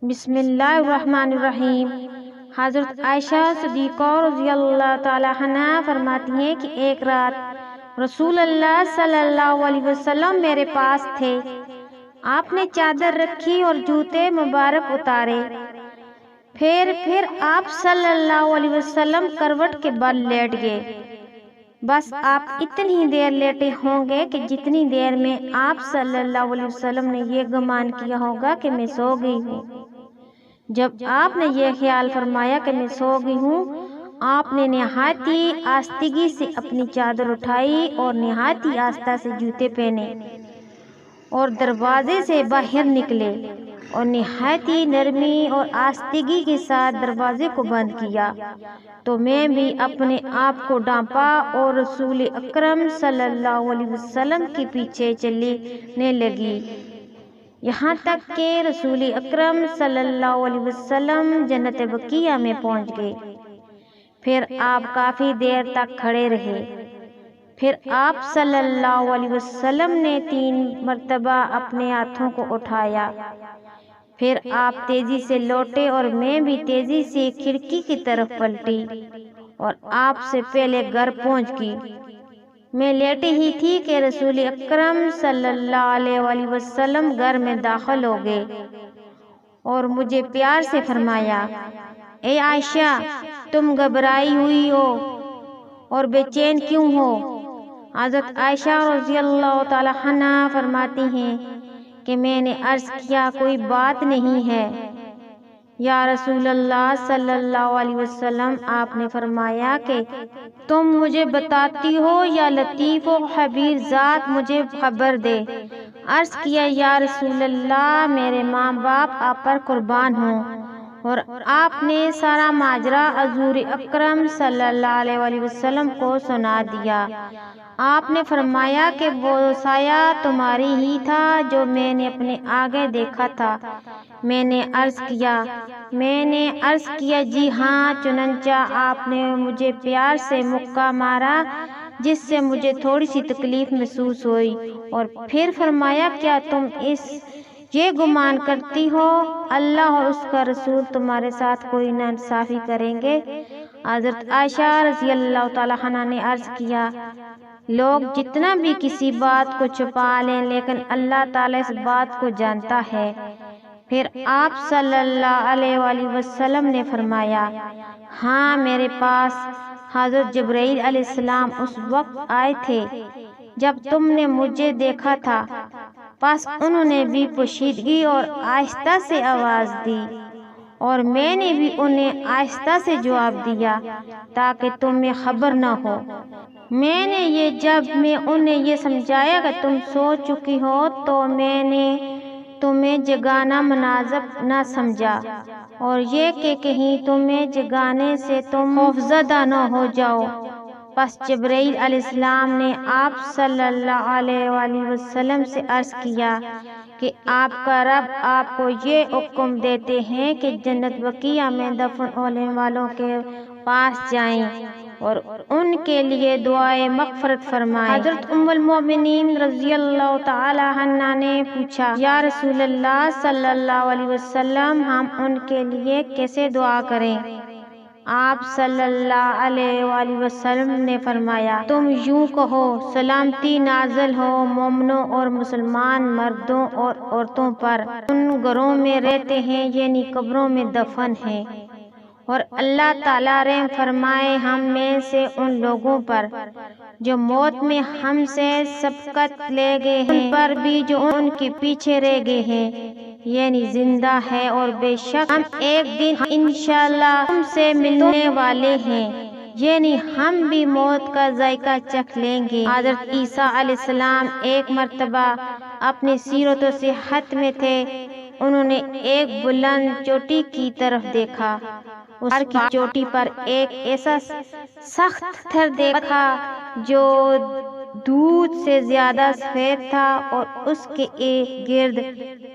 بسم اللہ الرحمن الرحیم۔ حضرت عائشہ صدیقہ رضی اللہ تعالی عنہا فرماتی ہیں کہ ایک رات رسول اللہ صلی اللہ علیہ وسلم میرے پاس تھے۔ آپ نے چادر رکھی اور جوتے مبارک اتارے، پھر آپ صلی اللہ علیہ وسلم کروٹ کے بل لیٹ گئے۔ بس آپ اتنی دیر لیٹے ہوں گے کہ جتنی دیر میں آپ صلی اللہ علیہ وسلم نے یہ گمان کیا ہوگا کہ میں سو گئی ہوں۔ جب آپ نے یہ خیال فرمایا کہ میں سو گئی ہوں، آپ نے نہایت ہی آستگی سے اپنی چادر اٹھائی اور نہایت ہی آہستہ سے جوتے پہنے اور دروازے سے باہر نکلے اور نہایت ہی نرمی اور آستگی کے ساتھ دروازے کو بند کیا۔ تو میں بھی اپنے آپ کو ڈانپا اور رسول اکرم صلی اللہ علیہ وسلم کے پیچھے چلنے لگی، یہاں تک کہ رسول اکرم صلی اللہ علیہ وسلم جنت بقیع میں پہنچ گئے۔ پھر آپ کافی دیر تک کھڑے رہے۔ پھر آپ صلی اللہ علیہ وسلم نے 3 مرتبہ اپنے ہاتھوں کو اٹھایا۔ پھر آپ تیزی سے لوٹے اور میں بھی تیزی سے کھڑکی کی طرف پلٹی اور آپ سے پہلے گھر پہنچ گئی۔ میں لیٹی ہی تھی کہ رسول اکرم صلی اللہ علیہ وسلم گھر میں داخل ہو گئے اور مجھے پیار سے فرمایا، اے عائشہ، تم گھبرائی ہوئی ہو اور بے چین کیوں ہو؟ حضرت عائشہ رضی اللہ تعالی عنہا فرماتی ہیں کہ میں نے عرض کیا، کوئی بات نہیں ہے یا رسول اللہ صلی اللہ علیہ وسلم۔ آپ نے فرمایا کہ تم مجھے بتاتی ہو یا لطیف و خبیر ذات مجھے خبر دے۔ عرض کیا، یا رسول اللہ، میرے ماں باپ آپ پر قربان ہوں۔ اور آپ نے سارا ماجرا حضور اکرم صلی اللہ علیہ وسلم کو سنا دیا۔ آپ نے فرمایا کہ وہ سایہ تمہاری ہی تھا جو میں نے اپنے آگے دیکھا تھا۔ میں نے عرض کیا جی ہاں۔ چنانچہ آپ نے مجھے پیار سے مکہ مارا جس سے مجھے تھوڑی سی تکلیف محسوس ہوئی، اور پھر فرمایا، کیا تم یہ گمان کرتی ہو اللہ اور اس کا رسول تمہارے ساتھ کوئی ناانصافی کریں گے؟ حضرت عائشہ رضی اللہ تعالی عنہا نے عرض کیا، لوگ جتنا بھی کسی بات کو چھپا لیں لیکن اللہ تعالیٰ اس بات کو جانتا ہے۔ پھر آپ صلی اللہ علیہ وسلم نے فرمایا، ہاں، میرے پاس حضرت جبرائیل علیہ السلام اس وقت آئے تھے جب تم نے مجھے دیکھا تھا، پس انہوں نے بھی پوشیدگی اور آہستہ سے آواز دی اور میں نے بھی انہیں آہستہ سے جواب دیا تاکہ تمہیں خبر نہ ہو۔ جب میں انہیں یہ سمجھایا کہ تم سو چکی ہو تو میں نے تمہیں جگانا مناسب نہ سمجھا، اور یہ کہ کہیں تمہیں جگانے سے تم خوفزدہ نہ ہو جاؤ۔ پس جبرائیل علیہ السلام نے آپ صلی اللہ علیہ وسلم سے عرض کیا کہ آپ کا رب آپ کو یہ حکم دیتے ہیں کہ جنت بقیع میں دفن ہونے والوں کے پاس جائیں اور ان کے لیے دعائے مغفرت فرمائیں۔ حضرت ام المؤمنین رضی اللہ تعالی عنہا نے پوچھا، یا رسول اللہ صلی اللہ علیہ وسلم، ہم ان کے لیے کیسے دعا کریں؟ آپ صلی اللہ علیہ وسلم نے فرمایا، تم یوں کہو، سلامتی نازل ہو مومنوں اور مسلمان مردوں اور عورتوں پر ان گھروں میں رہتے ہیں یعنی قبروں میں دفن ہیں، اور اللہ تعالیٰ رحم فرمائے ہم میں سے ان لوگوں پر جو موت میں ہم سے سبقت لے گئے ہیں، ان پر بھی جو ان کے پیچھے رہ گئے ہیں یعنی زندہ ہے، اور بے شک ہم ایک دن انشاءاللہ تم سے ملنے والے ہیں، یعنی ہم بھی موت کا ذائقہ چکھ لیں گے۔ حضرت عیسیٰ علیہ السلام ایک مرتبہ اپنی سیرت و صحت میں تھے، انہوں نے ایک بلند چوٹی کی طرف دیکھا، اس پہاڑ کی چوٹی پر ایک ایسا سخت پتھر دیکھا جو دودھ سے زیادہ سفید تھا اور اس کے گرد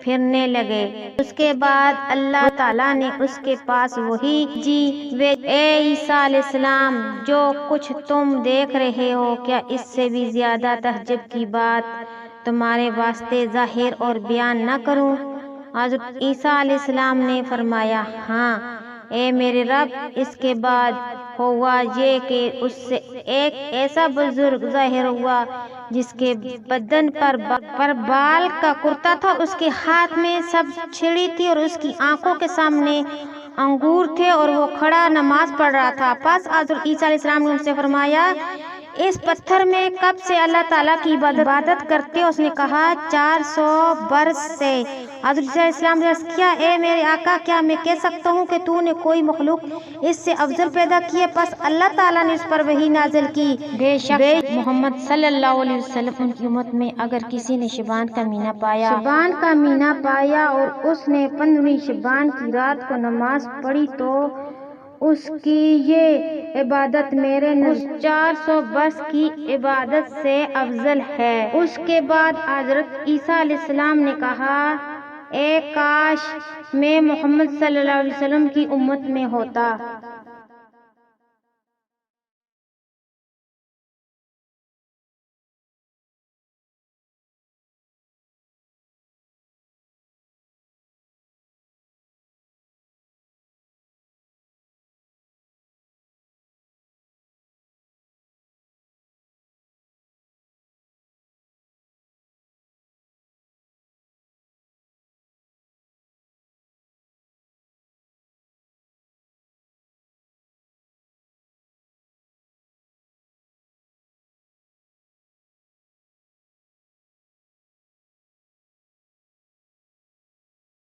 پھرنے لگے۔ اس کے بعد اللہ تعالیٰ نے اس کے پاس وحی بھیجی، اے عیسیٰ علیہ السلام، جو کچھ تم دیکھ رہے ہو، کیا اس سے بھی زیادہ تعجب کی بات تمہارے واسطے ظاہر اور بیان نہ کروں؟ حضرت عیسیٰ علیہ السلام نے فرمایا ہاں اے میرے رب۔ اس کے بعد ہوا یہ کہ اس سے ایک ایسا بزرگ ظاہر ہوا جس کے بدن پر بال کا کرتا تھا، اس کے ہاتھ میں سب چھڑی تھی اور اس کی آنکھوں کے سامنے انگور تھے اور وہ کھڑا نماز پڑھ رہا تھا۔ پس حضرت عیسیٰ علیہ السلام نے ان سے فرمایا اس پتھر میں کب سے اللہ تعالیٰ کی عبادت کرتے؟ اس نے کہا 400 برس سے۔ حضرت عیسیٰ علیہ السلام نے عرض کیا اے میرے آقا، کیا میں کہہ سکتا ہوں کہ تو نے کوئی مخلوق اس سے افضل پیدا کی ہے؟ پس اللہ تعالیٰ نے اس پر وحی نازل کی، بے شک محمد صلی اللہ علیہ وسلم ان کی امت میں اگر کسی نے شعبان کا مہینہ پایا اور اس نے 15 شعبان کی رات کو نماز پڑھی تو اس کی یہ عبادت میرے نزدیک 400 برس کی عبادت سے افضل ہے۔ اس کے بعد حضرت عیسیٰ علیہ السلام نے کہا اے کاش میں محمد صلی اللہ علیہ وسلم کی امت میں ہوتا۔